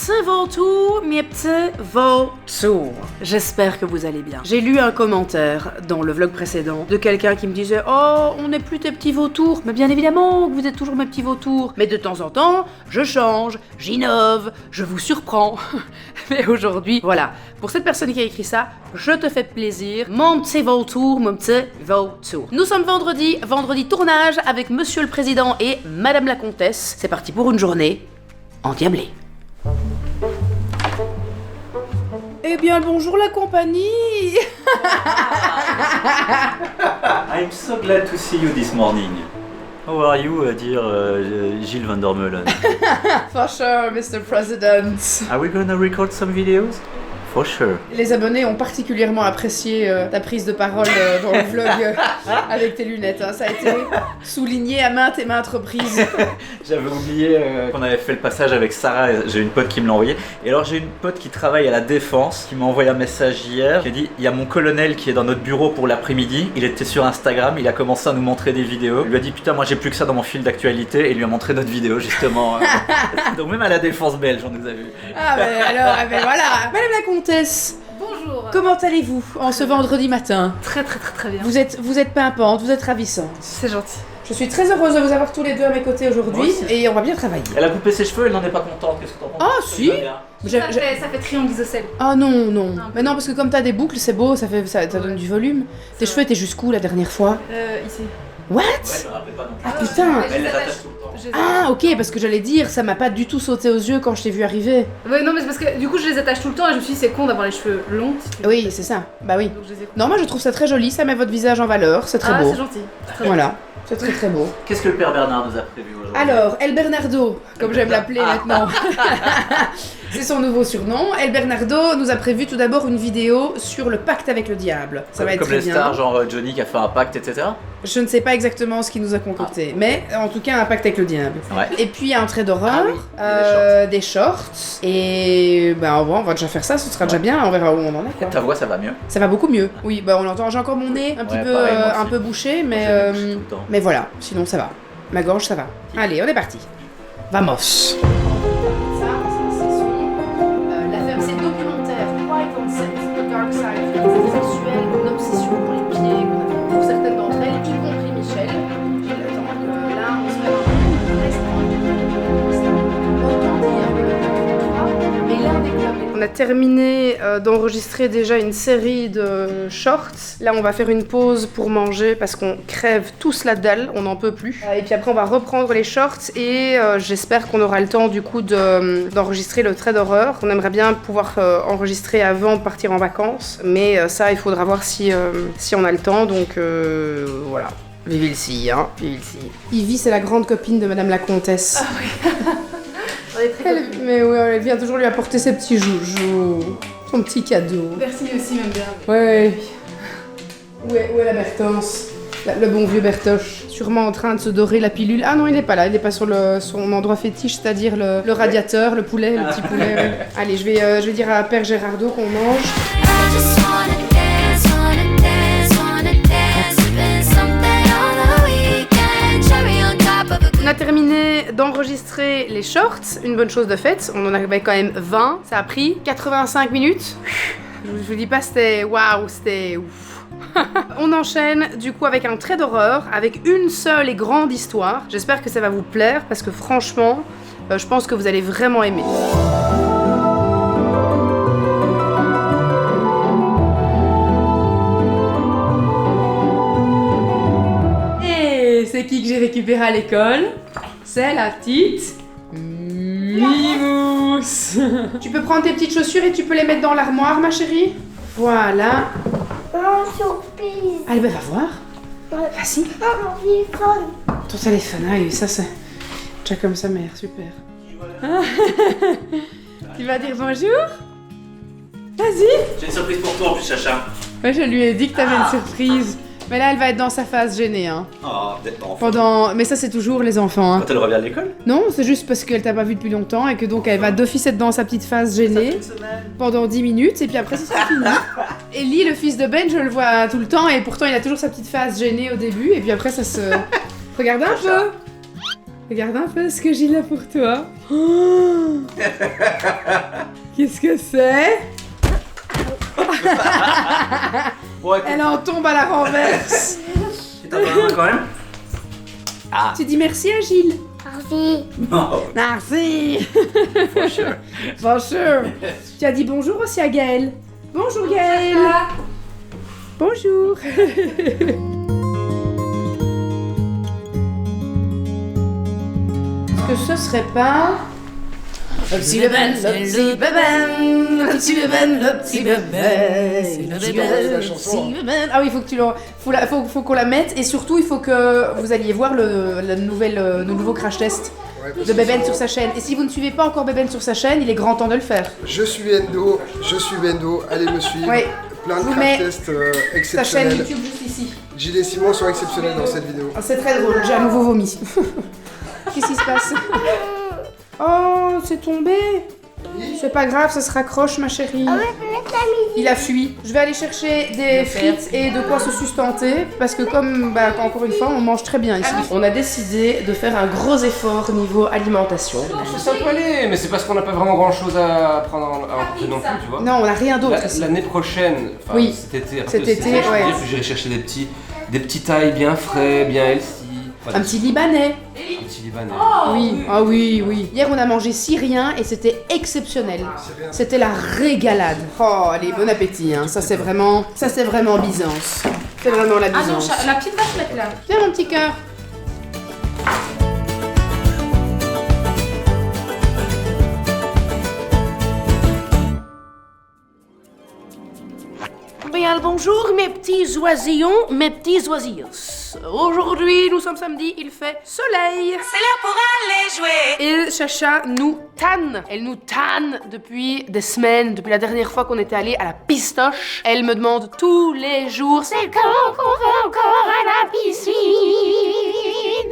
petits vautours, mes petits vautours. J'espère que vous allez bien. J'ai lu un commentaire dans le vlog précédent de quelqu'un qui me disait « Oh, on n'est plus tes petits vautours !» Mais bien évidemment que vous êtes toujours mes petits vautours. Mais de temps en temps, je change, j'innove, je vous surprends. Mais aujourd'hui, voilà. Pour cette personne qui a écrit ça, je te fais plaisir. Mon petit vautour, mon petit vautour. Nous sommes vendredi tournage avec Monsieur le Président et Madame la Comtesse. C'est parti pour une journée endiablée. Eh bien, bonjour la compagnie. I'm so glad to see you this morning. How are you, dear Gilles van der Meulen? For sure, Mr. President. Are we gonna record some videos? For sure. Les abonnés ont particulièrement apprécié ta prise de parole dans le vlog avec tes lunettes. Hein. Ça a été souligné à maintes et maintes reprises. J'avais oublié qu'on avait fait le passage avec Sarah, j'ai une pote qui me l'a envoyé. Et alors j'ai une pote qui travaille à la Défense, qui m'a envoyé un message hier, qui a dit « Il y a mon colonel qui est dans notre bureau pour l'après-midi, il était sur Instagram, il a commencé à nous montrer des vidéos. Il lui a dit « Putain, moi j'ai plus que ça dans mon fil d'actualité » et il lui a montré notre vidéo justement. Donc même à la Défense belge, on nous a vu. Ah ben alors, voilà. Madame la Comtesse. Bonjour. Comment allez-vous en ce vendredi matin? Très bien. Vous êtes pimpante, vous êtes ravissante. C'est gentil. Je suis très heureuse de vous avoir tous les deux à mes côtés aujourd'hui et on va bien travailler. Elle a coupé ses cheveux, elle n'en est pas contente, qu'est-ce que t'en penses? Ah si. Ça fait triangle isocèle. Ah non. Mais non, parce que comme t'as des boucles, c'est beau, ça donne du volume. Tes cheveux étaient jusqu'où la dernière fois? Ici. What? Ouais, je me rappelais pas non plus. Ah putain. Elle les attache tout le temps. Ah ok, parce que j'allais dire, ça m'a pas du tout sauté aux yeux quand je t'ai vu arriver. Ouais, non, mais c'est parce que du coup, je les attache tout le temps et je me suis dit, c'est con d'avoir les cheveux longs. Si tu veux. Oui, c'est ça. Bah oui. Donc je les ai coupés. Non, moi je trouve ça très joli, ça met votre visage en valeur, c'est très beau. C'est gentil. Voilà, c'est très très beau. Qu'est-ce que le père Bernard nous a prévu aujourd'hui? Alors, El Bernardo, comme j'aime l'appeler maintenant, c'est son nouveau surnom. El Bernardo nous a prévu tout d'abord une vidéo sur le pacte avec le diable. Ça va être comme très les bien. stars, genre Johnny qui a fait un pacte, etc. Je ne sais pas exactement ce qu'il nous a concocté, mais en tout cas un pacte avec le diable. Ouais. Et puis un trait d'horreur, Ah oui, des shorts, et ben on va déjà faire ça, ce sera déjà bien, on verra où on en est. Quoi. Ta voix, ça va mieux? Ça va beaucoup mieux. Oui, bah on l'entend. J'ai encore mon nez un petit peu, pareil, moi aussi. un peu bouché, mais J'ai bouché tout le temps. mais voilà. Sinon ça va. Ma gorge ça va. Allez, on est parti. Vamos. L'affaire, c'est documentaire. White on Set, The Dark Side, sexuelle, une obsession pour les pieds, pour certaines d'entre elles, y compris Michel. J'attends que là, on se fait un restaurant. Autant dire que mais l'un des clubs. On a terminé d'enregistrer déjà une série de shorts. Là, on va faire une pause pour manger parce qu'on crève tous la dalle, on n'en peut plus. Et puis après, on va reprendre les shorts et j'espère qu'on aura le temps du coup d'enregistrer le trait d'horreur. On aimerait bien pouvoir enregistrer avant de partir en vacances, mais ça, il faudra voir si on a le temps. Donc voilà. Vive ici, hein. Vive ici. Ivy, c'est la grande copine de Madame la Comtesse. Ah oui. On est très contents. Mais ouais, elle vient toujours lui apporter ses petits joujoux, son petit cadeau. Merci aussi, même bien. Ouais. Où est la Bertance? Le bon vieux Bertoche, sûrement en train de se dorer la pilule. Ah non, il n'est pas là, il n'est pas sur son endroit fétiche, c'est-à-dire le radiateur, le poulet, le petit poulet. Ouais. Allez, je vais dire à Père Gérardo qu'on mange. On a terminé d'enregistrer les shorts, une bonne chose de faite. On en avait quand même 20, ça a pris 85 minutes. Je vous dis pas, c'était waouh, c'était ouf. On enchaîne du coup avec un trait d'horreur, avec une seule et grande histoire. J'espère que ça va vous plaire parce que franchement, je pense que vous allez vraiment aimer. Et c'est qui que j'ai récupéré à l'école? C'est la petite Mimous. Tu peux prendre tes petites chaussures et tu peux les mettre dans l'armoire, ma chérie? Voilà. Non, surprise. Allez, bah va voir. Vas-y. Mon téléphone. Ton téléphone, ah oui, ça c'est déjà comme sa mère, super. Ah. Tu vas dire bonjour? Vas-y. J'ai une surprise pour toi en plus, Chacha. Ouais, je lui ai dit que t'avais une surprise. Mais là, elle va être dans sa phase gênée, hein. Oh, peut-être pas enfant. Mais ça, c'est toujours les enfants, hein. Quand elle revient à l'école? Non, c'est juste parce qu'elle t'a pas vu depuis longtemps et que donc elle va d'office être dans sa petite phase gênée pendant 10 minutes et puis après, ce sera fini. Ellie, le fils de Ben, je le vois tout le temps et pourtant, il a toujours sa petite phase gênée au début et puis après, ça se... Regardez un peu. Regarde un peu ce que j'ai là pour toi. Oh qu'est-ce que c'est? Ouais, Elle en tombe à la renverse. t'as pas un quand même? Ah, Tu dis merci à Gilles. Merci. non, Merci. for sure. Bonjour. Tu as dit bonjour aussi à Gaëlle. Bonjour Gaëlle. Bonjour. Est-ce que ce serait pas... Le petit bébé, le petit bébé, le petit bébé, le petit bébé, le petit bébé. Ah oui, faut que tu faut qu'on la mette et surtout il faut que vous alliez voir le nouveau crash test de Beben sur sa chaîne. Et si vous ne suivez pas encore Beben sur sa chaîne, il est grand temps de le faire. Je suis Bendo, allez me suivre. Oui. Plein Je de vous crash mets tests sa chaîne exceptionnels. YouTube juste ici. Gilles et Simon sont exceptionnels dans cette vidéo. Oh, c'est très drôle, j'ai à nouveau vomi. Qu'est-ce qui se passe? Oh, c'est tombé. C'est pas grave, ça se raccroche, ma chérie. Il a fui. Je vais aller chercher des frites et de quoi se sustenter parce que comme, encore une fois, on mange très bien ici. On a décidé de faire un gros effort niveau alimentation. Ça peut aller, mais c'est parce qu'on n'a pas vraiment grand chose à prendre en compte non plus, tu vois. Non, on n'a rien d'autre ici. L'année prochaine, enfin Oui. cet été, après Cet le été, CDI, je veux ouais. dire, j'irai chercher des petits tailles bien frais, bien healthy. Un petit Libanais. Un petit Libanais. Oui, ah oui, oui. Hier, on a mangé syrien et c'était exceptionnel. C'était la régalade. Oh, allez, bon appétit, hein. Ça, c'est vraiment Byzance. C'est vraiment la Ah non, Byzance. la petite va se mettre là. Viens, mon petit cœur. Bien le bonjour mes petits oisillons, mes petits oisillons. Aujourd'hui, nous sommes samedi, il fait soleil. C'est l'heure pour aller jouer. Et Chacha nous tanne. Elle nous tanne depuis des semaines, depuis la dernière fois qu'on était allé à la pistoche. Elle me demande tous les jours, c'est quand qu'on va encore à la piscine.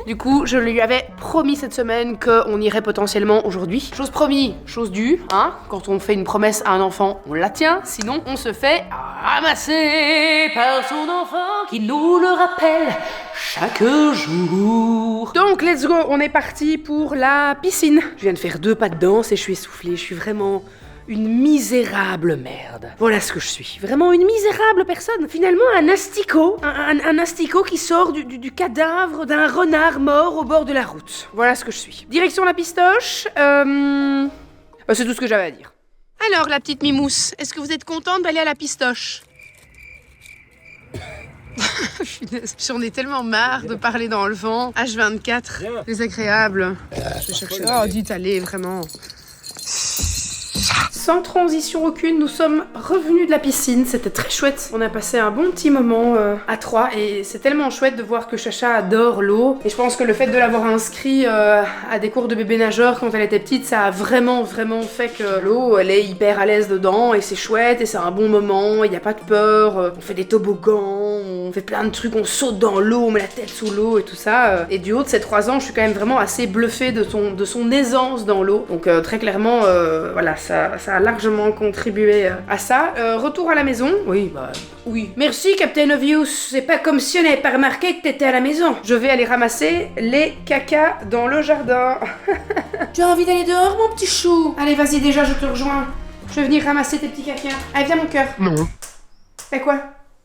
Du coup, je lui avais promis cette semaine qu'on irait potentiellement aujourd'hui. Chose promis, chose due, hein. Quand on fait une promesse à un enfant, on la tient. Sinon, on se fait ramasser par son enfant qui nous le rappelle chaque jour. Donc, let's go, on est parti pour la piscine. Je viens de faire 2 pas de danse et je suis essoufflée. Je suis vraiment une misérable merde. Voilà ce que je suis. Vraiment une misérable personne. Finalement, un asticot. Un asticot qui sort du cadavre d'un renard mort au bord de la route. Voilà ce que je suis. Direction la pistoche. C'est tout ce que j'avais à dire. Alors, la petite mimousse, est-ce que vous êtes contente d'aller à la pistoche? J'en ai tellement marre de parler dans le vent. H24, désagréable. Je vais chercher. Oh, dites allez, vraiment. Sans transition aucune, nous sommes revenus de la piscine. C'était très chouette. On a passé un bon petit moment à 3 et c'est tellement chouette de voir que Chacha adore l'eau. Et je pense que le fait de l'avoir inscrit à des cours de bébé nageur quand elle était petite, ça a vraiment fait que l'eau, elle est hyper à l'aise dedans et c'est chouette et c'est un bon moment. Il n'y a pas de peur. On fait des toboggans, on fait plein de trucs, on saute dans l'eau, on met la tête sous l'eau et tout ça. Et du haut de ces 3 ans, je suis quand même vraiment assez bluffée de son aisance dans l'eau. Donc très clairement, voilà, ça a largement contribué à ça. Retour à la maison. Oui, oui. Merci, Captain Obvious. C'est pas comme si on n'avait pas remarqué que t'étais à la maison. Je vais aller ramasser les cacas dans le jardin. Tu as envie d'aller dehors, mon petit chou? Allez, vas-y, déjà, je te rejoins. Je vais venir ramasser tes petits cacas. Allez, viens, mon cœur. Non. Et quoi?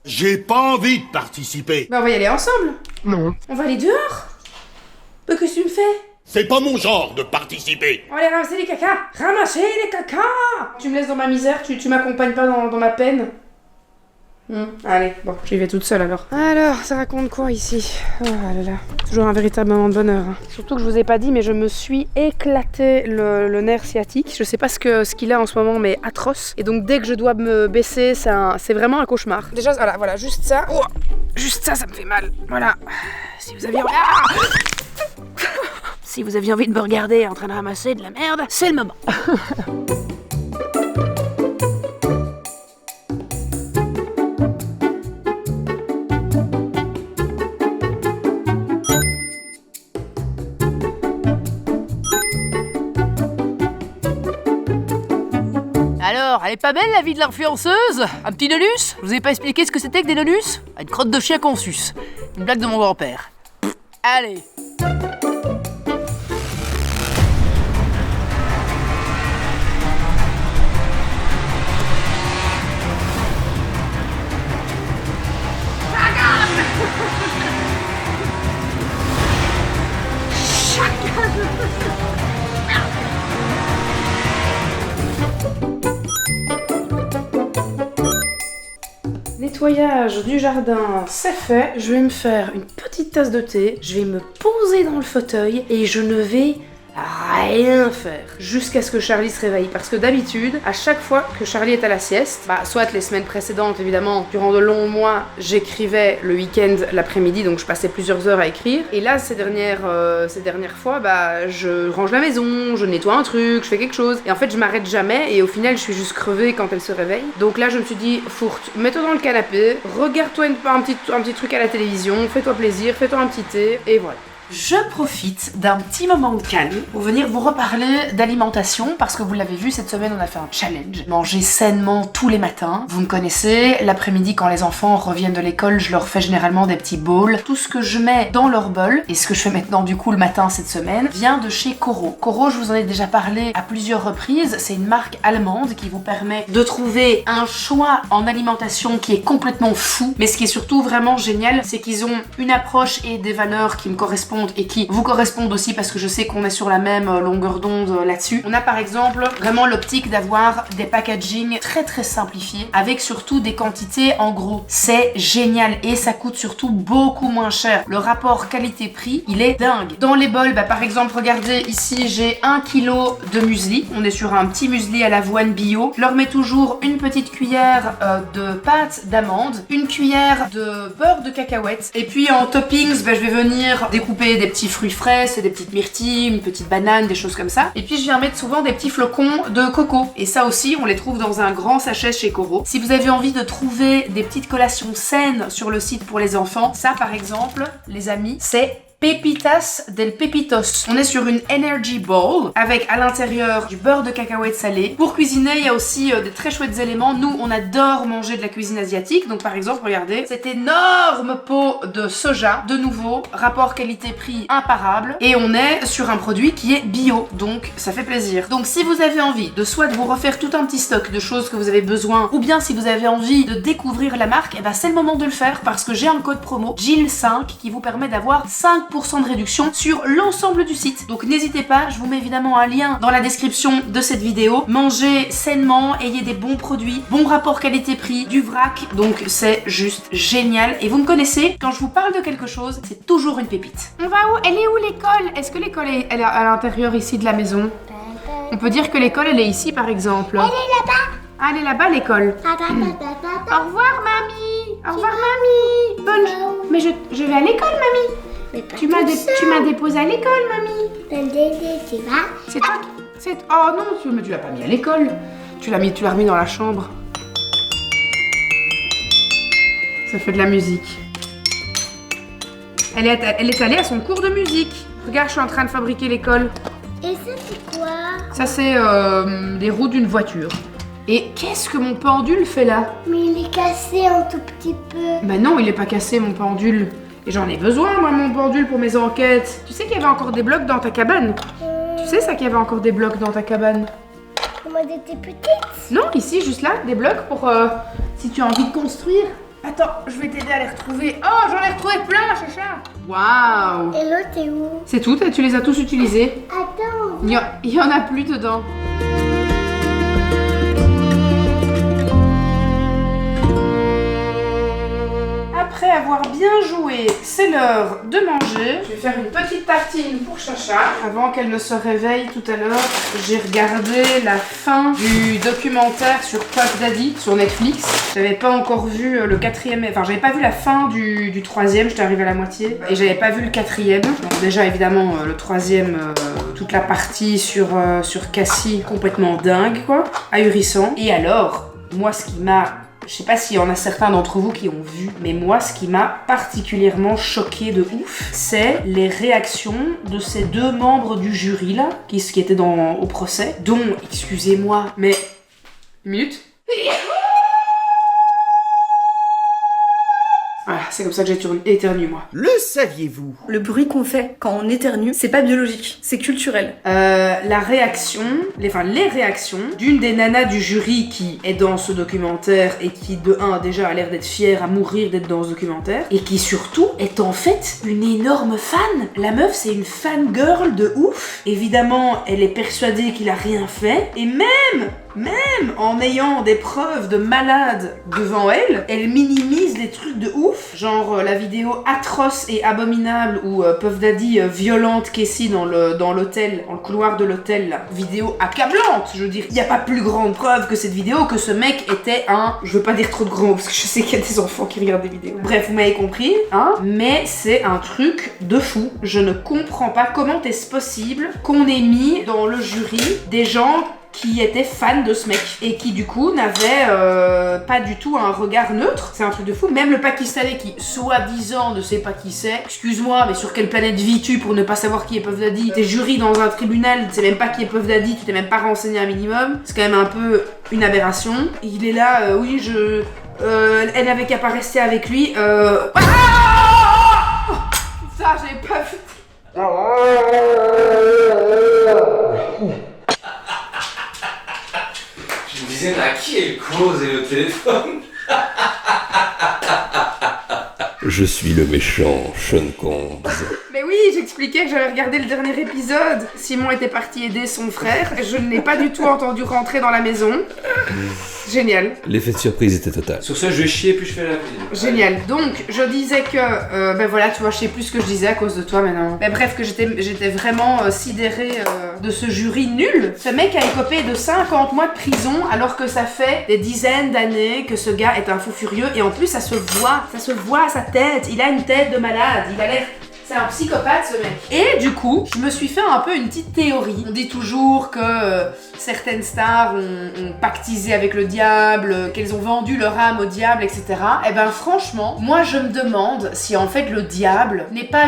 J'ai pas envie de participer. Bah, on va y aller ensemble. Non. On va aller dehors. Qu'est-ce que tu me fais? C'est pas mon genre de participer. On va aller ramasser les cacas. Ramasser les cacas. Tu me laisses dans ma misère, tu m'accompagnes pas dans ma peine. Allez, bon, j'y vais toute seule alors. Alors, ça raconte quoi ici? Oh là là, toujours un véritable moment de bonheur. Hein. Surtout que je vous ai pas dit, mais je me suis éclaté le nerf sciatique. Je sais pas ce qu'il a en ce moment, mais atroce. Et donc dès que je dois me baisser, c'est vraiment un cauchemar. Déjà, voilà, juste ça. Oh, juste ça me fait mal. Voilà. Si vous aviez... Si vous aviez envie de me regarder en train de ramasser de la merde, c'est le moment. Alors, elle est pas belle la vie de l'influenceuse? Un petit nonus? Je vous ai pas expliqué ce que c'était que des nonus? Une crotte de chien qu'on suce. Une blague de mon grand-père. Allez. nettoyage du jardin, c'est fait. Je vais me faire une petite tasse de thé, je vais me poser dans le fauteuil et je ne vais rien faire jusqu'à ce que Charlie se réveille, parce que d'habitude à chaque fois que Charlie est à la sieste, soit les semaines précédentes évidemment, durant de longs mois j'écrivais le week-end l'après-midi, donc je passais plusieurs heures à écrire, et là ces dernières fois je range la maison, je nettoie un truc, je fais quelque chose, et en fait je m'arrête jamais et au final je suis juste crevée quand elle se réveille. Donc là je me suis dit, fourte, mets-toi dans le canapé, regarde-toi un petit truc à la télévision, fais-toi plaisir, fais-toi un petit thé, et voilà. Je profite d'un petit moment de calme pour venir vous reparler d'alimentation, parce que vous l'avez vu, cette semaine on a fait un challenge. Manger sainement tous les matins. Vous me connaissez, l'après-midi quand les enfants reviennent de l'école, je leur fais généralement des petits bowls. Tout ce que je mets dans leur bol, et ce que je fais maintenant du coup le matin cette semaine, vient de chez Coro. Coro, je vous en ai déjà parlé à plusieurs reprises, c'est une marque allemande qui vous permet de trouver un choix en alimentation qui est complètement fou. Mais ce qui est surtout vraiment génial, c'est qu'ils ont une approche et des valeurs qui me correspondent et qui vous correspondent aussi, parce que je sais qu'on est sur la même longueur d'onde là-dessus. On a par exemple vraiment l'optique d'avoir des packaging très très simplifiés, avec surtout des quantités en gros. C'est génial et ça coûte surtout beaucoup moins cher. Le rapport qualité-prix, il est dingue. Dans les bols, par exemple, regardez ici, j'ai 1 kg de muesli. On est sur un petit muesli à l'avoine bio. Je leur mets toujours une petite cuillère de pâte d'amande, une cuillère de beurre de cacahuète, et puis en toppings, je vais venir découper des petits fruits frais, c'est des petites myrtilles, une petite banane, des choses comme ça. Et puis je viens mettre souvent des petits flocons de coco. Et ça aussi, on les trouve dans un grand sachet chez Coro. Si vous avez envie de trouver des petites collations saines sur le site pour les enfants, ça par exemple, les amis, c'est Pepitas del Pepitos. On est sur une energy bowl avec à l'intérieur du beurre de cacahuète salé. Pour cuisiner, il y a aussi des très chouettes éléments. Nous, on adore manger de la cuisine asiatique. Donc par exemple, regardez, cette énorme pot de soja. De nouveau, rapport qualité-prix imparable. Et on est sur un produit qui est bio. Donc ça fait plaisir. Donc si vous avez envie de soit de vous refaire tout un petit stock de choses que vous avez besoin, ou bien si vous avez envie de découvrir la marque, c'est le moment de le faire, parce que j'ai un code promo GIL5 qui vous permet d'avoir 5% de réduction sur l'ensemble du site. Donc n'hésitez pas, je vous mets évidemment un lien dans la description de cette vidéo. Mangez sainement, ayez des bons produits, bon rapport qualité-prix, du vrac, donc c'est juste génial. Et vous me connaissez, quand je vous parle de quelque chose, c'est toujours une pépite. On va où? Elle est où l'école? Est-ce que l'école est à l'intérieur ici de la maison? On peut dire que l'école elle est ici par exemple. Elle est là-bas. Ah, elle est là-bas l'école. Au revoir mamie. Au revoir mamie. Bonne. Mais je vais à l'école mamie. Tu m'as déposé à l'école, mamie. C'est toi qui... Oh non, tu l'as pas mis à l'école. Tu l'as remis dans la chambre. Ça fait de la musique. Elle est allée à son cours de musique. Regarde, je suis en train de fabriquer l'école. Et ça, c'est quoi? Ça, c'est les roues d'une voiture. Et qu'est-ce que mon pendule fait là? Mais il est cassé un tout petit peu. Bah non, il est pas cassé, mon pendule. Et j'en ai besoin, moi, mon pendule, pour mes enquêtes. Tu sais qu'il y avait encore des blocs dans ta cabane? Tu sais ça qu'il y avait encore des blocs dans ta cabane? Comment elle était petite? Non, ici, juste là, des blocs pour si tu as envie de construire. Attends, je vais t'aider à les retrouver. Oh, j'en ai retrouvé plein, Chacha. Waouh. Et l'autre est où? C'est tout, tu les as tous utilisés. Attends. Il y en a plus dedans. Après avoir bien joué, c'est l'heure de manger. Je vais faire une petite tartine pour Chacha. Avant qu'elle ne se réveille tout à l'heure, j'ai regardé la fin du documentaire sur Puff Daddy sur Netflix. J'avais pas encore vu le quatrième, enfin j'avais pas vu la fin du troisième, j'étais arrivée à la moitié. Et j'avais pas vu le quatrième. Donc déjà évidemment le troisième, toute la partie sur Cassie, complètement dingue quoi, ahurissant. Et alors, moi ce qui m'a... Je sais pas s'il y en a certains d'entre vous qui ont vu, mais moi, ce qui m'a particulièrement choqué de ouf, c'est les réactions de ces deux membres du jury là, qui étaient au procès, dont, excusez-moi, mais... Une minute. Voilà, c'est comme ça que j'ai éternué moi. Le saviez-vous? Le bruit qu'on fait quand on éternue, c'est pas biologique, c'est culturel. Les réactions d'une des nanas du jury qui est dans ce documentaire et qui de 1 déjà a l'air d'être fière à mourir d'être dans ce documentaire et qui surtout est en fait une énorme fan. La meuf c'est une fan girl de ouf. Évidemment elle est persuadée qu'il a rien fait et même même en ayant des preuves de malade devant elle, elle minimise les trucs de ouf. Genre la vidéo atroce et abominable où Puff Daddy violente Casey dans l'hôtel, dans le couloir de l'hôtel là. Vidéo accablante, je veux dire. Il n'y a pas plus grande preuve que cette vidéo que ce mec était un... Je veux pas dire trop de gros mots parce que je sais qu'il y a des enfants qui regardent des vidéos. Bref, vous m'avez compris, hein. Mais c'est un truc de fou. Je ne comprends pas comment est-ce possible qu'on ait mis dans le jury des gens qui étaient fans de ce mec et qui du coup n'avaient pas du tout un regard neutre. C'est un truc de fou. Même le Pakistanais qui soi-disant ne sait pas qui c'est, excuse-moi mais sur quelle planète vis-tu pour ne pas savoir qui est Puff Daddy? T'es jury dans un tribunal, tu sais même pas qui est Puff Daddy, tu t'es même pas renseigné un minimum. C'est quand même un peu une aberration. Il est là, oui elle n'avait qu'à pas rester avec lui. Ah ça j'ai pas vu. Je me disais, mais à qui elle cause et le téléphone? Je suis le méchant Sean Combs. Mais oui, j'expliquais que j'avais regardé le dernier épisode. Simon était parti aider son frère. Je ne l'ai pas du tout entendu rentrer dans la maison. Génial. L'effet de surprise était total. Sur ce, je vais chier puis je fais la cuisine. Génial. Donc, je disais que... ben voilà, tu vois, je sais plus ce que je disais à cause de toi maintenant. Mais bref, que j'étais vraiment sidérée de ce jury nul. Ce mec a écopé de 50 mois de prison alors que ça fait des dizaines d'années que ce gars est un fou furieux. Et en plus, ça se voit à sa tête. Il a une tête de malade. Il a l'air... C'est un psychopathe ce mec. Et du coup, je me suis fait un peu une petite théorie. On dit toujours que certaines stars ont pactisé avec le diable, qu'elles ont vendu leur âme au diable, etc. Et ben franchement, moi je me demande si en fait le diable n'est pas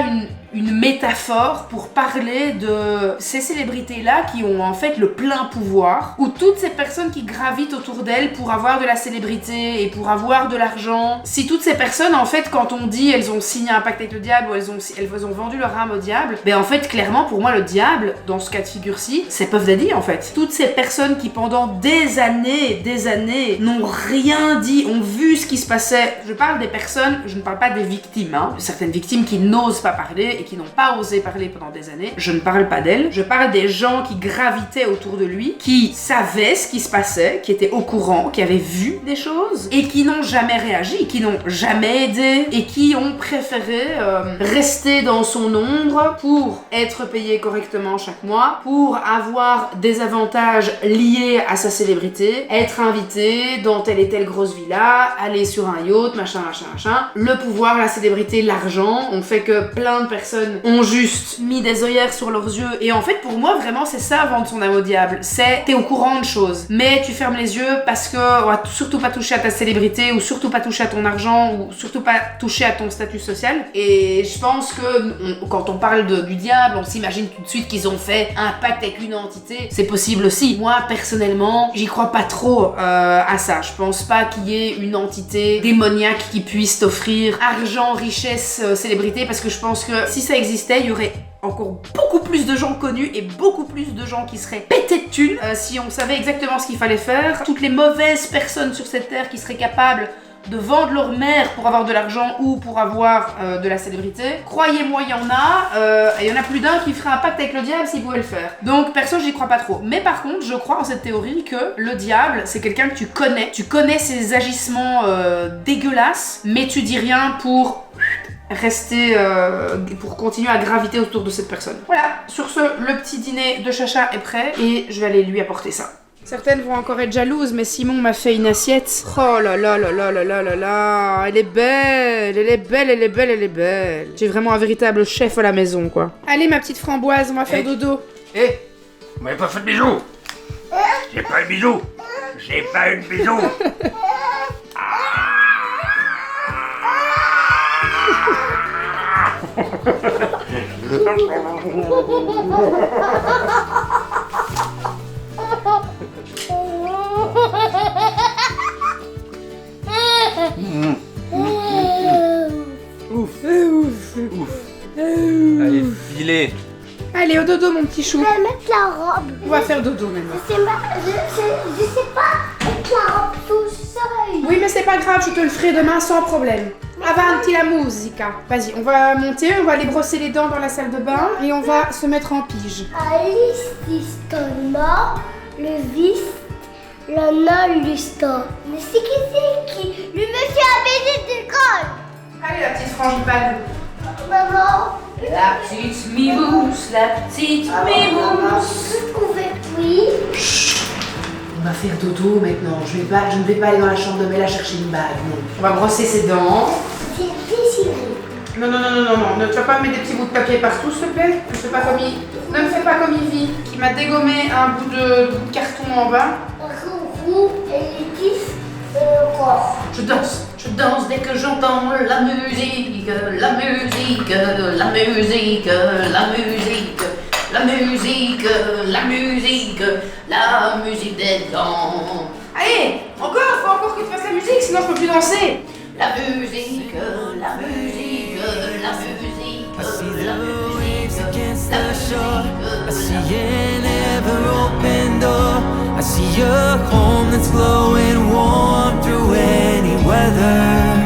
une métaphore pour parler de ces célébrités-là qui ont en fait le plein pouvoir, ou toutes ces personnes qui gravitent autour d'elles pour avoir de la célébrité et pour avoir de l'argent. Si toutes ces personnes, en fait, quand on dit elles ont signé un pacte avec le diable ou elles ont vendu leur âme au diable, ben en fait, clairement, pour moi, le diable, dans ce cas de figure-ci, c'est Puff Daddy, en fait. Toutes ces personnes qui, pendant des années, n'ont rien dit, ont vu ce qui se passait. Je parle des personnes, je ne parle pas des victimes, hein. Certaines victimes qui n'osent pas parler et qui n'ont pas osé parler pendant des années. Je ne parle pas d'elles. Je parle des gens qui gravitaient autour de lui, qui savaient ce qui se passait, qui étaient au courant, qui avaient vu des choses et qui n'ont jamais réagi, qui n'ont jamais aidé et qui ont préféré rester dans son ombre pour être payé correctement chaque mois, pour avoir des avantages liés à sa célébrité, être invité dans telle et telle grosse villa, aller sur un yacht, machin. Le pouvoir, la célébrité, l'argent ont fait que plein de personnes ont juste mis des œillères sur leurs yeux. Et en fait, pour moi, vraiment, c'est ça, vendre son âme au diable. C'est, t'es au courant de choses, mais tu fermes les yeux parce que on va surtout pas toucher à ta célébrité, ou surtout pas toucher à ton argent, ou surtout pas toucher à ton statut social. Et je pense que quand on parle du diable, on s'imagine tout de suite qu'ils ont fait un pacte avec une entité. C'est possible aussi. Moi, personnellement, j'y crois pas trop à ça. Je pense pas qu'il y ait une entité démoniaque qui puisse t'offrir argent, richesse, célébrité, parce que je pense que si ça existait, il y aurait encore beaucoup plus de gens connus et beaucoup plus de gens qui seraient pétés de thunes si on savait exactement ce qu'il fallait faire. Toutes les mauvaises personnes sur cette terre qui seraient capables de vendre leur mère pour avoir de l'argent ou pour avoir de la célébrité. Croyez-moi, il y en a, et il y en a plus d'un qui ferait un pacte avec le diable s'il pouvait le faire. Donc perso, j'y crois pas trop. Mais par contre, je crois en cette théorie que le diable, c'est quelqu'un que tu connais ses agissements dégueulasses, mais tu dis rien pour rester, pour continuer à graviter autour de cette personne. Voilà, sur ce, le petit dîner de Chacha est prêt et je vais aller lui apporter ça. Certaines vont encore être jalouses, mais Simon m'a fait une assiette. Oh là là là là là là là là, elle est belle. J'ai vraiment un véritable chef à la maison, quoi. Allez, ma petite framboise, on va faire dodo. Vous m'avez pas fait de bisous. J'ai pas eu de bisous. J'ai pas eu de bisous. Allez, filez. Allez, au dodo, mon petit chou. Je vais mettre la robe. On va faire dodo maintenant. Je sais pas mettre la robe tout seul. Oui, mais c'est pas grave, je te le ferai demain sans problème. Avanti la musica. Vas-y, on va monter, on va aller brosser les dents dans la salle de bain et on va se mettre en pige. Alice, le vis, L'analysta. Mais c'est qui? Le monsieur a baisé d'école. Allez, la petite frangipane. Maman. La petite mimousse, la petite mimousse. Oui. On va faire dodo maintenant. Je ne vais pas aller dans la chambre de Bella chercher une bague. Non. On va brosser ses dents. C'est dessiné. Non, ne tu vas pas mettre des petits bouts de papier partout, s'il te plaît. Ne me fais pas comme Ivy, qui m'a dégommé un bout de carton en bas. Roux et les 10 encore. Je danse dès que j'entends la musique, la musique, la musique, la musique, la musique, la musique, la musique des dents. Allez, faut encore que tu fasses la musique, sinon je peux plus danser. La musique, la musique, la musique, I see the la waves musique, against la the shore. I see musique. an ever-open door. I see a home that's glowing warm through any weather.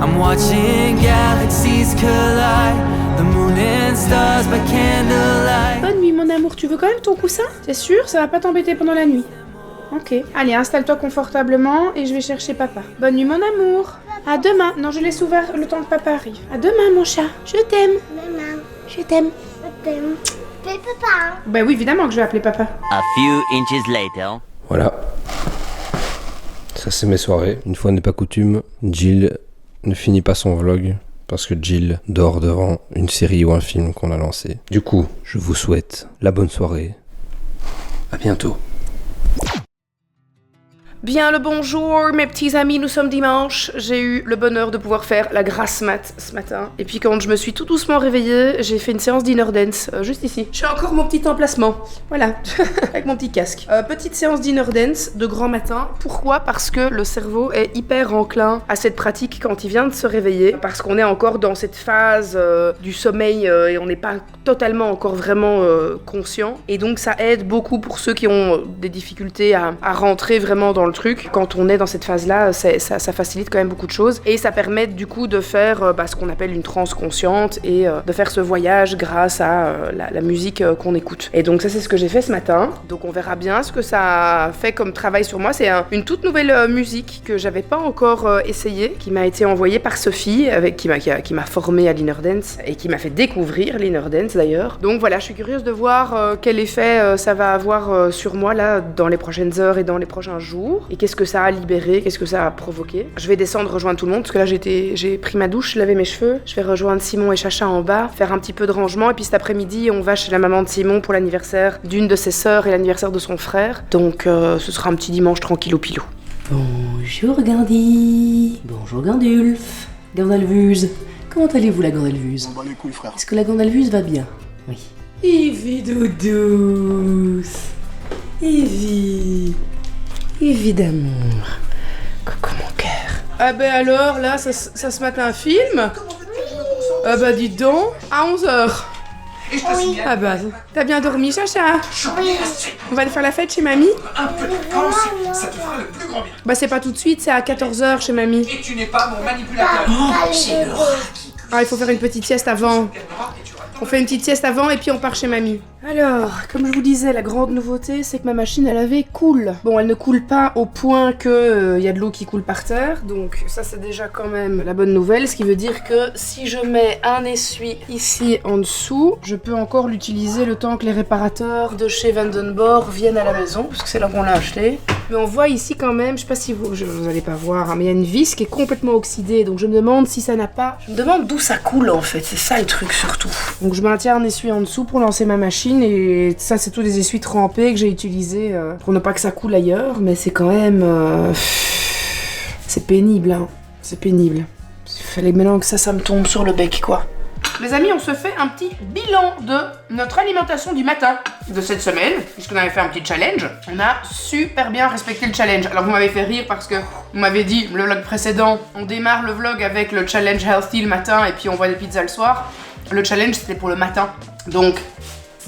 I'm watching galaxies collide, the moon and stars by candlelight. Bonne nuit mon amour, tu veux quand même ton coussin? C'est sûr, ça va pas t'embêter pendant la nuit. Ok, allez, installe-toi confortablement et je vais chercher papa. Bonne nuit mon amour. À demain. Non, je laisse ouvert le temps que papa arrive. À demain mon chat. Je t'aime. Maman. Je t'aime. Je t'aime. Fais papa. Bah oui, évidemment que je vais appeler papa. A few inches later. Voilà. Ça c'est mes soirées. Une fois n'est pas coutume, Jill ne finit pas son vlog parce que Jill dort devant une série ou un film qu'on a lancé. Du coup, je vous souhaite la bonne soirée. À bientôt. Bien le bonjour mes petits amis, nous sommes dimanche. J'ai eu le bonheur de pouvoir faire la grasse mat ce matin. Et puis quand je me suis tout doucement réveillée, j'ai fait une séance d'inner dance, juste ici. J'ai encore mon petit emplacement, voilà, avec mon petit casque. Petite séance d'inner dance de grand matin. Pourquoi? Parce que le cerveau est hyper enclin à cette pratique quand il vient de se réveiller. Parce qu'on est encore dans cette phase du sommeil et on n'est pas totalement encore vraiment conscient. Et donc ça aide beaucoup pour ceux qui ont des difficultés à rentrer vraiment dans le truc. Quand on est dans cette phase-là, ça facilite quand même beaucoup de choses et ça permet du coup de faire ce qu'on appelle une transe consciente et de faire ce voyage grâce à la musique qu'on écoute. Et donc ça c'est ce que j'ai fait ce matin. Donc on verra bien ce que ça fait comme travail sur moi. C'est une toute nouvelle musique que j'avais pas encore essayée, qui m'a été envoyée par Sophie, qui m'a formée à l'inner dance et qui m'a fait découvrir l'inner dance d'ailleurs. Donc voilà, je suis curieuse de voir quel effet ça va avoir sur moi là dans les prochaines heures et dans les prochains jours. Et qu'est-ce que ça a libéré, qu'est-ce que ça a provoqué. Je vais descendre rejoindre tout le monde parce que là j'ai pris ma douche, lavé mes cheveux. Je vais rejoindre Simon et Chacha en bas, faire un petit peu de rangement et puis cet après-midi on va chez la maman de Simon pour l'anniversaire d'une de ses sœurs et l'anniversaire de son frère. Donc ce sera un petit dimanche tranquillou pilou. Bonjour Gandhi. Bonjour Gandulf. Gandalvuse. Comment allez-vous la Gandalvuse? On bat les couilles frère. Est-ce que la Gandalvuse va bien? Oui. Evie doudouce. Evie d'amour. Coucou mon cœur. Ah ben alors, là, ça se mate un film? Ah bah dis donc, à 11h. Oui. Ah bah, t'as bien dormi, Chacha? Oui. On va aller faire la fête chez mamie? Un peu de vacances, ça te fera le plus grand bien. Bah c'est pas tout de suite, c'est à 14h chez mamie. Et tu n'es pas mon manipulateur. C'est Ah, il faut faire une petite sieste avant. On fait une petite sieste avant et puis on part chez mamie. Alors, comme je vous disais, la grande nouveauté, c'est que ma machine à laver coule. Bon, elle ne coule pas au point que y a de l'eau qui coule par terre, donc ça c'est déjà quand même la bonne nouvelle, ce qui veut dire que si je mets un essuie ici en dessous, je peux encore l'utiliser le temps que les réparateurs de chez Vandenborg viennent à la maison, parce que c'est là qu'on l'a acheté. Mais on voit ici quand même, je sais pas si vous allez pas voir, hein, mais il y a une vis qui est complètement oxydée, donc je me demande si ça n'a pas... Je me demande d'où ça coule en fait, c'est ça le truc surtout. Donc je maintiens un essuie en dessous pour lancer ma machine, et ça c'est tous des essuies trempés que j'ai utilisés pour ne pas que ça coule ailleurs, mais c'est quand même... c'est pénible, hein. C'est pénible. Il fallait maintenant que ça me tombe sur le bec, quoi. Les amis, on se fait un petit bilan de notre alimentation du matin de cette semaine, puisqu'on avait fait un petit challenge. On a super bien respecté le challenge. Alors vous m'avez fait rire parce que vous m'avez dit, le vlog précédent, on démarre le vlog avec le challenge healthy le matin et puis on voit des pizzas le soir. Le challenge c'était pour le matin, donc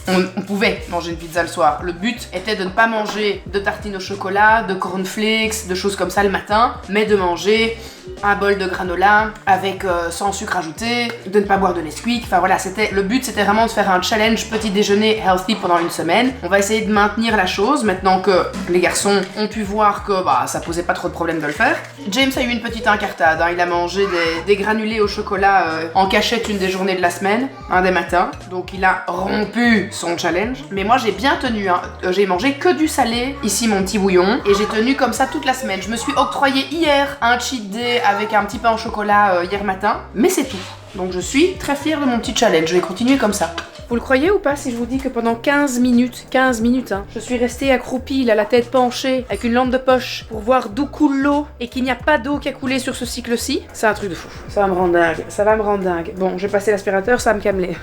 on pouvait manger une pizza le soir. Le but était de ne pas manger de tartines au chocolat, de cornflakes, de choses comme ça le matin, mais de manger un bol de granola avec sans sucre ajouté, de ne pas boire de Nesquik. Enfin voilà, le but c'était vraiment de faire un challenge petit déjeuner healthy pendant une semaine. On va essayer de maintenir la chose maintenant que les garçons ont pu voir que ça posait pas trop de problème de le faire. James a eu une petite incartade, hein. Il a mangé des granulés au chocolat en cachette une des journées de la semaine, un des matins. Donc il a rompu son challenge. Mais moi j'ai bien tenu, hein. J'ai mangé que du salé, ici mon petit bouillon, et j'ai tenu comme ça toute la semaine. Je me suis octroyé hier un cheat day avec un petit pain au chocolat hier matin, mais c'est tout. Donc je suis très fière de mon petit challenge, je vais continuer comme ça. Vous le croyez ou pas si je vous dis que pendant 15 minutes, hein, je suis restée accroupie, là, la tête penchée, avec une lampe de poche, pour voir d'où coule l'eau, et qu'il n'y a pas d'eau qui a coulé sur ce cycle-ci? C'est un truc de fou. Ça va me rendre dingue, Bon, je vais passer l'aspirateur, ça va me calmer.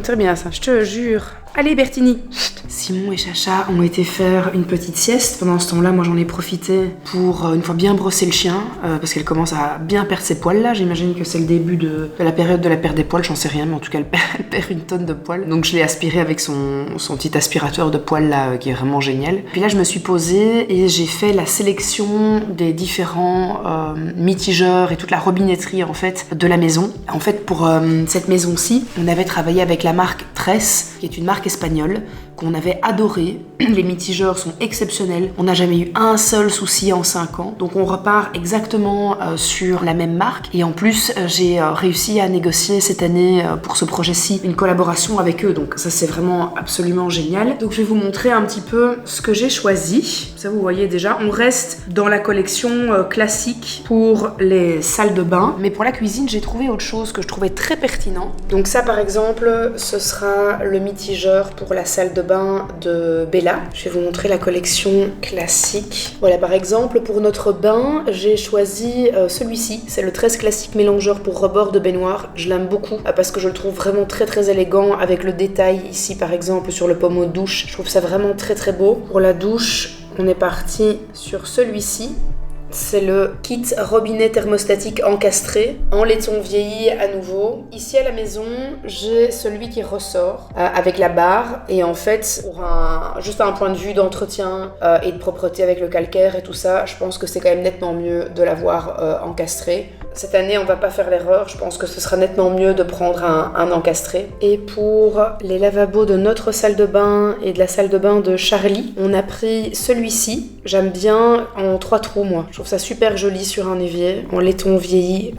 Très bien ça, je te jure. Allez Bertini. Simon et Chacha ont été faire une petite sieste. Pendant ce temps-là, moi j'en ai profité pour une fois bien brosser le chien, parce qu'elle commence à bien perdre ses poils là. J'imagine que c'est le début de la période de la perte des poils, j'en sais rien, mais en tout cas elle perd une tonne de poils. Donc je l'ai aspiré avec son petit aspirateur de poils là, qui est vraiment génial. Puis là je me suis posée et j'ai fait la sélection des différents mitigeurs et toute la robinetterie en fait de la maison. En fait pour cette maison-ci, on avait travaillé avec la marque Tress, qui est une marque espagnole qu'on avait adoré. Les mitigeurs sont exceptionnels. On n'a jamais eu un seul souci en 5 ans. Donc on repart exactement sur la même marque. Et en plus, j'ai réussi à négocier cette année pour ce projet-ci une collaboration avec eux. Donc ça, c'est vraiment absolument génial. Donc je vais vous montrer un petit peu ce que j'ai choisi. Ça, vous voyez déjà, on reste dans la collection classique pour les salles de bain. Mais pour la cuisine, j'ai trouvé autre chose que je trouvais très pertinent. Donc ça, par exemple, ce sera le mitigeur pour la salle de bain de Bella. Je vais vous montrer la collection classique. Voilà, par exemple, pour notre bain, j'ai choisi celui-ci. C'est le Tress classique mélangeur pour rebord de baignoire. Je l'aime beaucoup parce que je le trouve vraiment très très élégant avec le détail ici, par exemple, sur le pommeau de douche. Je trouve ça vraiment très très beau. Pour la douche, on est parti sur celui-ci. C'est le kit robinet thermostatique encastré, en laiton vieilli à nouveau. Ici à la maison, j'ai celui qui ressort avec la barre. Et en fait, pour juste un point de vue d'entretien et de propreté avec le calcaire et tout ça, je pense que c'est quand même nettement mieux de l'avoir encastré. Cette année, on va pas faire l'erreur. Je pense que ce sera nettement mieux de prendre un encastré. Et pour les lavabos de notre salle de bain et de la salle de bain de Charlie, on a pris celui-ci. J'aime bien en 3 trous, moi. Je trouve ça super joli sur un évier, en laiton vieilli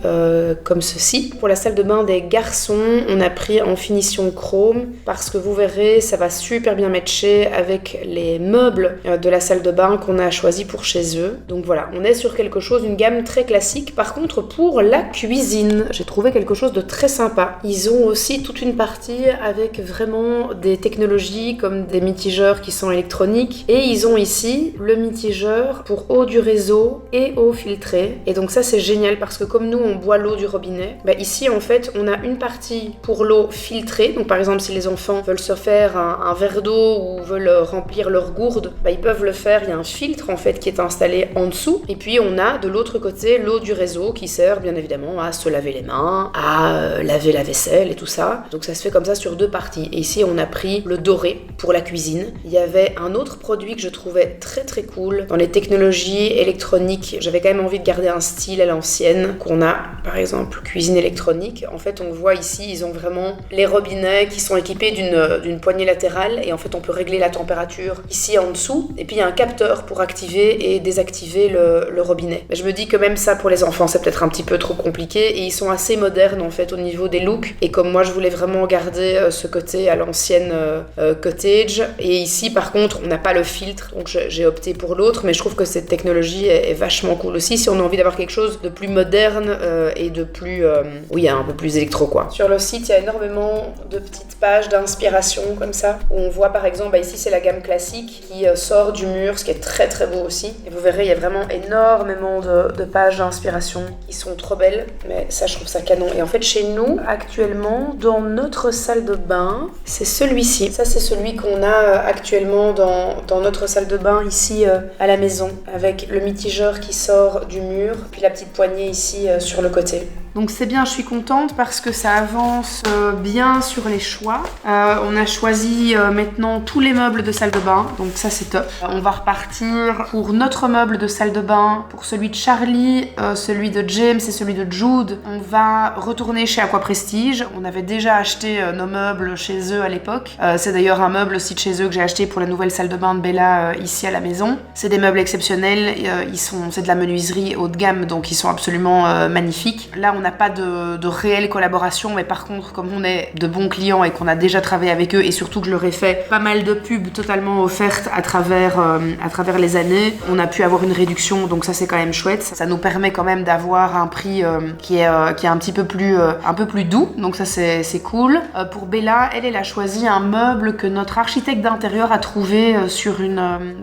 comme ceci. Pour la salle de bain des garçons, on a pris en finition chrome parce que vous verrez, ça va super bien matcher avec les meubles de la salle de bain qu'on a choisi pour chez eux. Donc voilà, on est sur quelque chose, une gamme très classique. Par contre, pour la cuisine, j'ai trouvé quelque chose de très sympa. Ils ont aussi toute une partie avec vraiment des technologies comme des mitigeurs qui sont électroniques. Et ils ont ici le mitigeur pour eau du réseau et eau filtrée. Et donc ça c'est génial parce que comme nous on boit l'eau du robinet, ici en fait on a une partie pour l'eau filtrée. Donc par exemple si les enfants veulent se faire un verre d'eau ou veulent remplir leur gourde, ils peuvent le faire. Il y a un filtre en fait qui est installé en dessous. Et puis on a de l'autre côté l'eau du réseau qui sert bien évidemment à se laver les mains, à laver la vaisselle et tout ça. Donc ça se fait comme ça sur 2 parties. Et ici on a pris le doré pour la cuisine. Il y avait un autre produit que je trouvais très très cool dans les technologies électroniques. J'avais quand même envie de garder un style à l'ancienne qu'on a, par exemple cuisine électronique. En fait on voit ici, ils ont vraiment les robinets qui sont équipés d'une poignée latérale et en fait on peut régler la température ici en dessous. Et puis il y a un capteur pour activer et désactiver le robinet. Mais je me dis que même ça pour les enfants c'est peut-être un petit peu trop compliqué et ils sont assez modernes en fait au niveau des looks. Et comme moi je voulais vraiment garder ce côté à l'ancienne cottage. Et ici par contre on n'a pas le filtre, donc j'ai opté pour l'autre, mais je trouve que cette technologie est vachement cool aussi si on a envie d'avoir quelque chose de plus moderne et de plus un peu plus électro quoi. Sur le site il y a énormément de petites pages d'inspiration comme ça où on voit par exemple ici c'est la gamme classique qui sort du mur, ce qui est très très beau aussi. Et vous verrez il y a vraiment énormément de pages d'inspiration qui sont trop belles, mais ça je trouve ça canon. Et en fait chez nous actuellement dans notre salle de bain c'est celui-ci. Ça c'est celui qu'on a actuellement dans notre salle de bain ici à la maison, avec le mitigeur qui sort du mur, puis la petite poignée ici sur le côté. Donc c'est bien, je suis contente parce que ça avance bien sur les choix. On a choisi maintenant tous les meubles de salle de bain, donc ça c'est top. On va repartir pour notre meuble de salle de bain, pour celui de Charlie, celui de James et celui de Jude. On va retourner chez Aqua Prestige. On avait déjà acheté nos meubles chez eux à l'époque. C'est d'ailleurs un meuble aussi de chez eux que j'ai acheté pour la nouvelle salle de bain de Bella ici à la maison. C'est des meubles exceptionnels, c'est de la menuiserie haut de gamme, donc ils sont absolument magnifiques. Là on n'a pas de réelle collaboration, mais par contre comme on est de bons clients et qu'on a déjà travaillé avec eux, et surtout que je leur ai fait pas mal de pubs totalement offertes à travers les années, on a pu avoir une réduction, donc ça c'est quand même chouette. Ça nous permet quand même d'avoir un prix qui est un petit peu plus doux, donc ça c'est cool. Pour Bella, elle a choisi un meuble que notre architecte d'intérieur a trouvé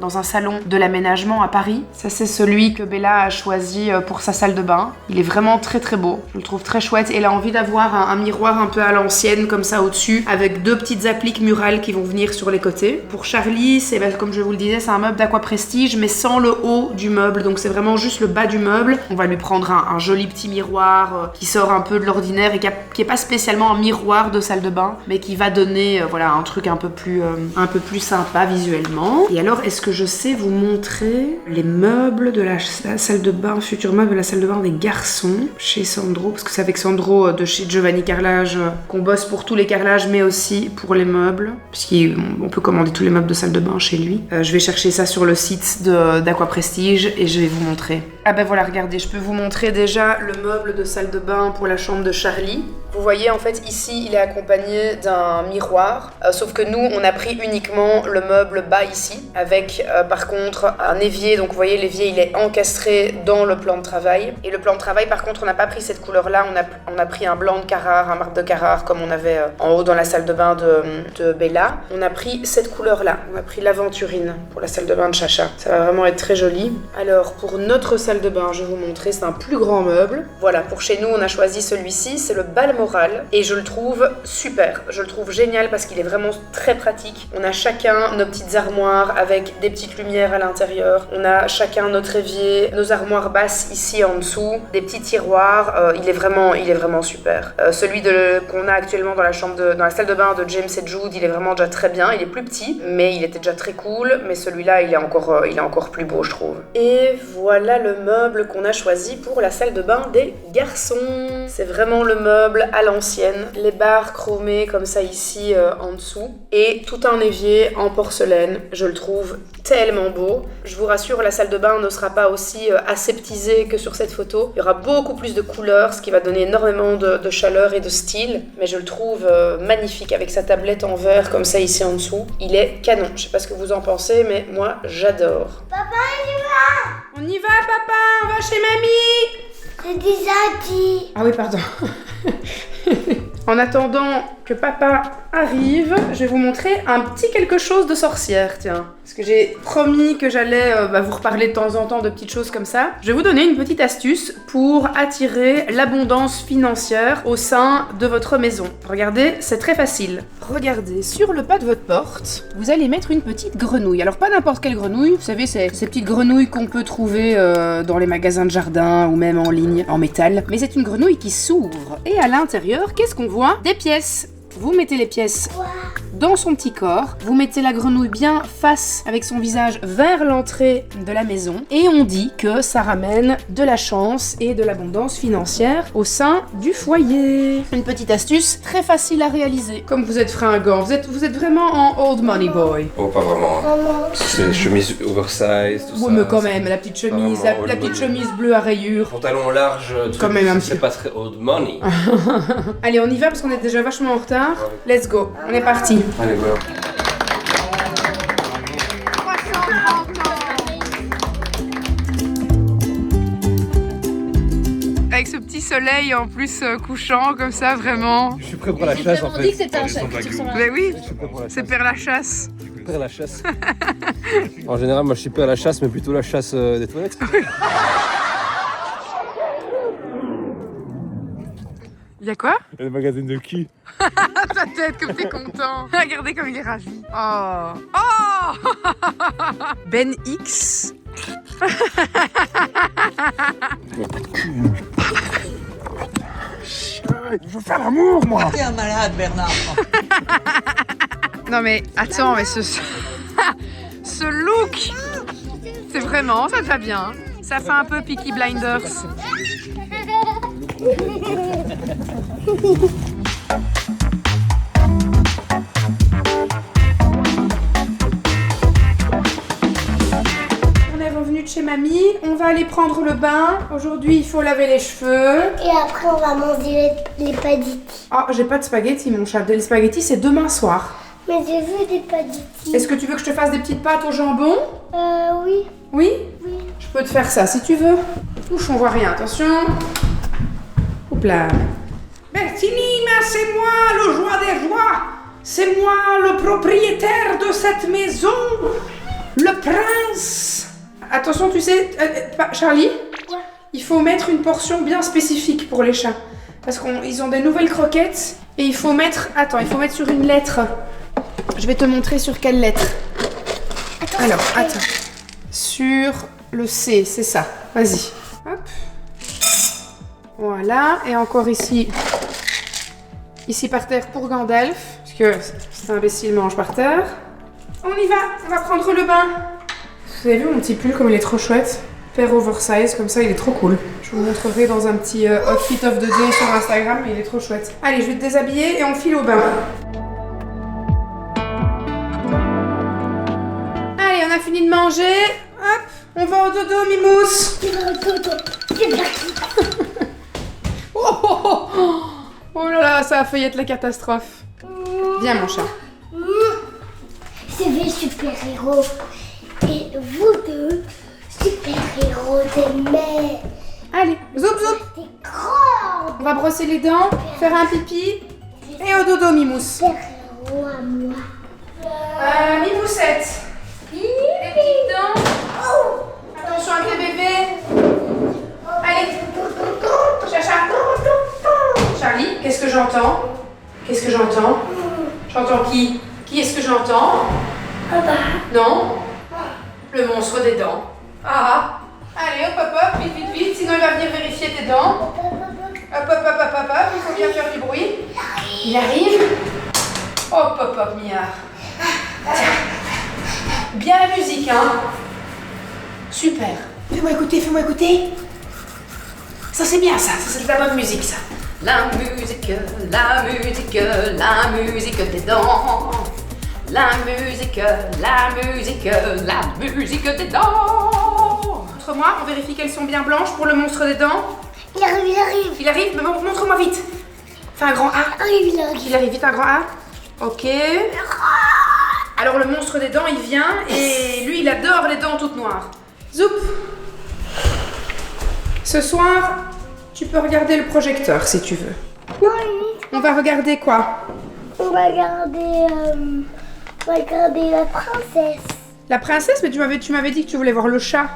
dans un salon de l'aménagement à Paris. Ça c'est celui que Bella a choisi pour sa salle de bain. Il est vraiment très très beau, je le trouve très chouette. Elle a envie d'avoir un miroir un peu à l'ancienne comme ça au-dessus, avec 2 petites appliques murales qui vont venir sur les côtés. Pour Charlie, comme je vous le disais, c'est un meuble d'Aqua Prestige mais sans le haut du meuble, donc c'est vraiment juste le bas du meuble. On va lui prendre un joli petit miroir qui sort un peu de l'ordinaire et qui est pas spécialement un miroir de salle de bain, mais qui va donner un truc un peu plus sympa visuellement. Et alors, est-ce que je sais vous montrer les meubles de la salle de bain, futur meuble de la salle de bain des garçons chez Sandro, parce que c'est avec Sandro de chez Giovanni Carrelage qu'on bosse pour tous les carrelages mais aussi pour les meubles, puisqu'on peut commander tous les meubles de salle de bain chez lui. Je vais chercher ça sur le site d'Aqua Prestige et je vais vous montrer. Ah ben voilà, regardez, je peux vous montrer déjà le meuble de salle de bain pour la chambre de Charlie. Vous voyez, en fait, ici, il est accompagné d'un miroir, sauf que nous, on a pris uniquement le meuble bas ici, avec par contre un évier. Donc vous voyez, l'évier, il est encastré dans le plan de travail. Et le plan de travail, par contre, on n'a pas pris cette couleur-là, on a pris un blanc de Carrare, un marbre de Carrare, comme on avait en haut dans la salle de bain de Bella. On a pris cette couleur-là, on a pris l'aventurine pour la salle de bain de Chacha. Ça va vraiment être très joli. Alors, pour notre salle de bain, je vais vous montrer, c'est un plus grand meuble. Voilà, pour chez nous, on a choisi celui-ci, c'est le Balmoral. Et je le trouve super, je le trouve génial parce qu'il est vraiment très pratique. On a chacun nos petites armoires avec des petites lumières à l'intérieur. On a chacun notre évier, nos armoires basses ici en dessous, des petits tiroirs. Il est vraiment super. Celui qu'on a actuellement dans la salle de bain de James et Jude, il est vraiment déjà très bien. Il est plus petit, mais il était déjà très cool. Mais celui-là, il est encore plus beau, je trouve. Et voilà le meuble qu'on a choisi pour la salle de bain des garçons. C'est vraiment le meuble à l'ancienne, les barres chromées comme ça ici en dessous, et tout un évier en porcelaine. Je le trouve tellement beau. Je vous rassure, la salle de bain ne sera pas aussi aseptisée que sur cette photo. Il y aura beaucoup plus de couleurs, ce qui va donner énormément de chaleur et de style, mais je le trouve magnifique avec sa tablette en verre comme ça ici en dessous. Il est canon. Je sais pas ce que vous en pensez, mais moi j'adore. Papa, on y va! On y va, papa, on va chez mamie! J'ai déjà dit. Ah oui, pardon. En attendant que papa arrive, je vais vous montrer un petit quelque chose de sorcière, tiens. Parce que j'ai promis que j'allais vous reparler de temps en temps de petites choses comme ça. Je vais vous donner une petite astuce pour attirer l'abondance financière au sein de votre maison. Regardez, c'est très facile. Regardez, sur le pas de votre porte, vous allez mettre une petite grenouille. Alors pas n'importe quelle grenouille, vous savez, c'est ces petites grenouilles qu'on peut trouver dans les magasins de jardin ou même en ligne, en métal. Mais c'est une grenouille qui s'ouvre. Et à l'intérieur, qu'est-ce qu'on voit? Des pièces. Vous mettez les pièces dans son petit corps, vous mettez la grenouille bien face avec son visage vers l'entrée de la maison et on dit que ça ramène de la chance et de l'abondance financière au sein du foyer. Une petite astuce très facile à réaliser. Comme vous êtes fringant, vous êtes vraiment en old money boy. Oh, pas vraiment. C'est des chemises oversize, tout ça. Oui, mais quand même, la petite chemise, la petite chemise bleue à rayures. Pantalon large, quand même un petit c'est pas très old money. Allez, on y va parce qu'on est déjà vachement en retard. Let's go, on est parti. Allez, voilà. Avec ce petit soleil en plus couchant comme ça, vraiment. Je suis prêt pour la chasse en fait. On dit que c'était un chat. Mais oui, c'est Père la chasse. Père la chasse. En général, moi je suis Père la chasse, mais plutôt la chasse des toilettes. Il y a quoi? Le magazine de qui? Ta tête, comme t'es content. Regardez comme il est ravi. Oh. Oh. Ben X. Je veux faire l'amour, moi. T'es un malade, Bernard. Non mais attends, mais ce look, c'est vraiment, ça te va bien. Hein. Ça fait un peu Peaky Blinders. On est revenu de chez mamie, on va aller prendre le bain. Aujourd'hui, il faut laver les cheveux. Et après, on va manger les spaghettis. Ah, j'ai pas de spaghettis, mon chat. Les spaghettis, c'est demain soir. Mais j'ai vu des spaghettis. Est-ce que tu veux que je te fasse des petites pâtes au jambon? Oui. Oui? Oui. Je peux te faire ça si tu veux. Ouch, on voit rien, attention. Oups là. Bertini, mais c'est moi le joie des joies. C'est moi le propriétaire de cette maison. Le prince. Attention, tu sais, Charlie, il faut mettre une portion bien spécifique pour les chats. Parce qu'ils ont des nouvelles croquettes et il faut mettre... Attends, il faut mettre sur une lettre. Je vais te montrer sur quelle lettre. Alors, attends. Sur le C, c'est ça. Vas-y. Hop. Voilà. Et encore ici. Ici par terre pour Gandalf. Parce que cet imbécile mange par terre. On y va. On va prendre le bain. Vous avez vu mon petit pull comme il est trop chouette? Pair oversize, comme ça il est trop cool. Je vous montrerai dans un petit outfit of the day sur Instagram, mais il est trop chouette. Allez, je vais te déshabiller et on file au bain. Allez, on a fini de manger. Hop, on va au dodo, Mimousse. Oh là là, ça a failli être la catastrophe. Viens mon chat. C'est des super-héros. Et vous deux, super-héros des mers. Allez, zoup zoup. Des grands. On va brosser les dents, faire un pipi. Et au dodo, Mimousse. Super-héros à moi. Mimoussette. Les petites dents. Attention à tes bébés. Allez. Chacha. Charlie, qu'est-ce que j'entends? Qu'est-ce que j'entends? J'entends qui? Qui est-ce que j'entends? Papa. Non? Le monstre des dents. Ah. Allez, hop, hop, hop, vite, vite, vite, sinon il va venir vérifier tes dents. Hop, hop, hop, hop, hop, hop, il faut bien faire du bruit. Il arrive. Hop, hop, hop, Miard. Tiens. Bien la musique, hein. Super. Fais-moi écouter, fais-moi écouter. Ça c'est bien ça c'est de la bonne musique ça. La musique, la musique, la musique des dents. La musique, la musique, la musique des dents. Montre-moi, on vérifie qu'elles sont bien blanches pour le monstre des dents. Il arrive, il arrive. Il arrive, mais montre-moi vite. Fais un grand A. Il arrive. Il arrive, vite un grand A. Ok. Alors le monstre des dents, il vient et lui, il adore les dents toutes noires. Zoup. Ce soir, tu peux regarder le projecteur si tu veux. Non, on va regarder quoi? On va regarder la princesse. La princesse? Mais tu m'avais dit que tu voulais voir le chat.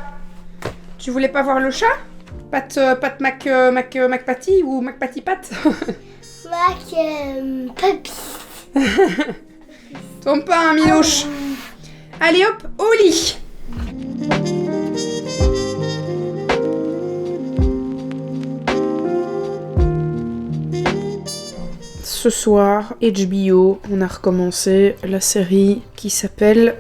Tu voulais pas voir le chat? Pat McPatty ou McPatty Pat? Papy. Tombe pas, hein, Milouche. Allez hop, au lit. Ce soir, HBO, on a recommencé la série qui s'appelle...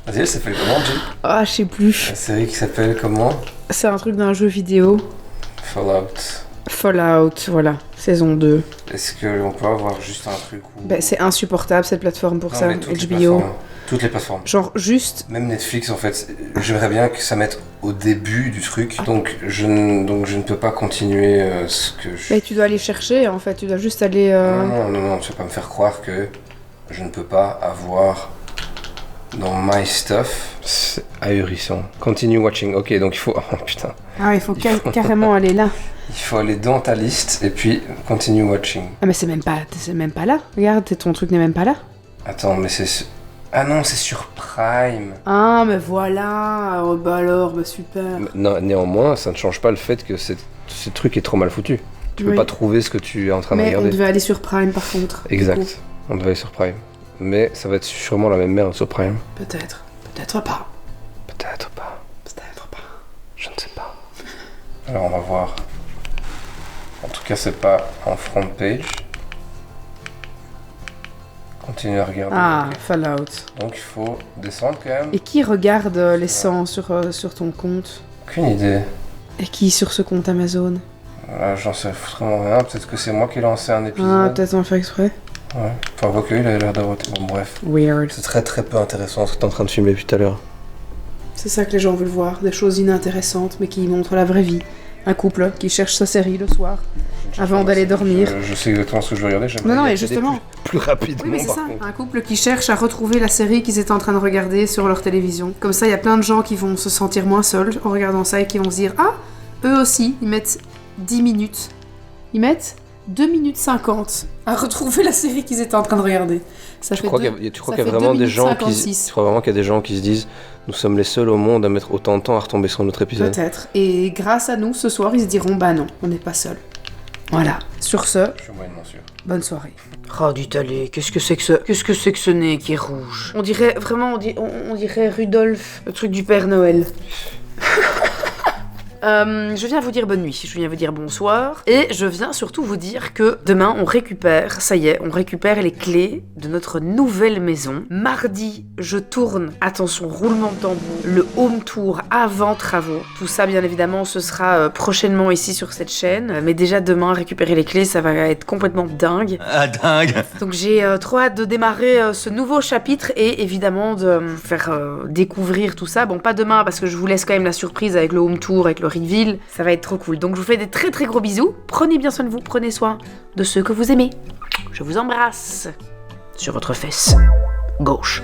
Vas-y, elle s'appelle comment, Jill? Ah, je sais plus. La série qui s'appelle comment? C'est un truc d'un jeu vidéo. Fallout, voilà, saison 2. Est-ce qu'on peut avoir juste un truc où... Bah, c'est insupportable cette plateforme pour ça, HBO. Toutes les plateformes. Genre juste... Même Netflix en fait, j'aimerais bien que ça mette au début du truc, donc je ne peux pas continuer ce que je... Bah, tu dois aller chercher en fait, tu dois juste aller... Non, tu vas pas me faire croire que je ne peux pas avoir dans My Stuff. C'est ahurissant. Continue watching, ok, donc il faut... Oh putain. Ah, il faut carrément aller là. Il faut aller dans ta liste et puis continue watching. Ah mais c'est même pas là, regarde, ton truc n'est même pas là. Attends, mais c'est... Ah non, c'est sur Prime. Ah, mais voilà. Oh, bah alors, bah super. Non, néanmoins, ça ne change pas le fait que ce truc est trop mal foutu. Tu peux pas trouver ce que tu es en train de regarder. Mais on devait aller sur Prime par contre. Exact. On devait aller sur Prime. Mais ça va être sûrement la même merde sur Prime. Peut-être. Peut-être pas. Peut-être pas. Peut-être pas. Je ne sais pas. Alors on va voir. cas, c'est pas en front page. Continue à regarder. Ah, Fallout. Donc il faut descendre quand même. Et qui regarde les 100 sur ton compte? Aucune idée. Et qui sur ce compte Amazon? Là, j'en sais vraiment rien. Peut-être que c'est moi qui ai lancé un épisode. Ah, peut-être on fait exprès. Ouais. Enfin, recueil, il a l'air d'avoir été. Bon, bref. Weird. C'est très très peu intéressant ce que t'es en train de filmer depuis tout à l'heure. C'est ça que les gens veulent voir, des choses inintéressantes mais qui montrent la vraie vie. Un couple qui cherche sa série le soir avant d'aller dormir. Je sais exactement ce que je veux regarder. Non, et justement. Plus rapidement. Oui, mais c'est ça. Un couple qui cherche à retrouver la série qu'ils étaient en train de regarder sur leur télévision. Comme ça, il y a plein de gens qui vont se sentir moins seuls en regardant ça et qui vont se dire ah, eux aussi, ils mettent 10 minutes. Ils mettent 2 minutes 50 à retrouver la série qu'ils étaient en train de regarder. Ça Tu crois qu'il y a vraiment des gens qui... Tu crois vraiment qu'il y a des gens qui se disent nous sommes les seuls au monde à mettre autant de temps à retomber sur notre épisode? Peut-être. Et grâce à nous, ce soir, ils se diront bah non, on n'est pas seuls. Voilà. Sur ce, je suis moyennement sûr. Bonne soirée. Oh du talé, qu'est-ce que c'est que ce nez qui est rouge? On dirait vraiment, on dirait Rudolph, le truc du Père Noël. Je viens vous dire bonne nuit, je viens vous dire bonsoir, et je viens surtout vous dire que demain on récupère, ça y est, on récupère les clés de notre nouvelle maison. Mardi, je tourne, attention, roulement de tambour, le home tour avant travaux. Tout ça, bien évidemment, ce sera prochainement ici sur cette chaîne, mais déjà demain, récupérer les clés, ça va être complètement dingue. Ah, dingue! Donc j'ai trop hâte de démarrer ce nouveau chapitre et évidemment de faire découvrir tout ça. Bon, pas demain parce que je vous laisse quand même la surprise avec le home tour, avec le reveal, ça va être trop cool. Donc je vous fais des très très gros bisous, prenez bien soin de vous, prenez soin de ceux que vous aimez. Je vous embrasse sur votre fesse gauche.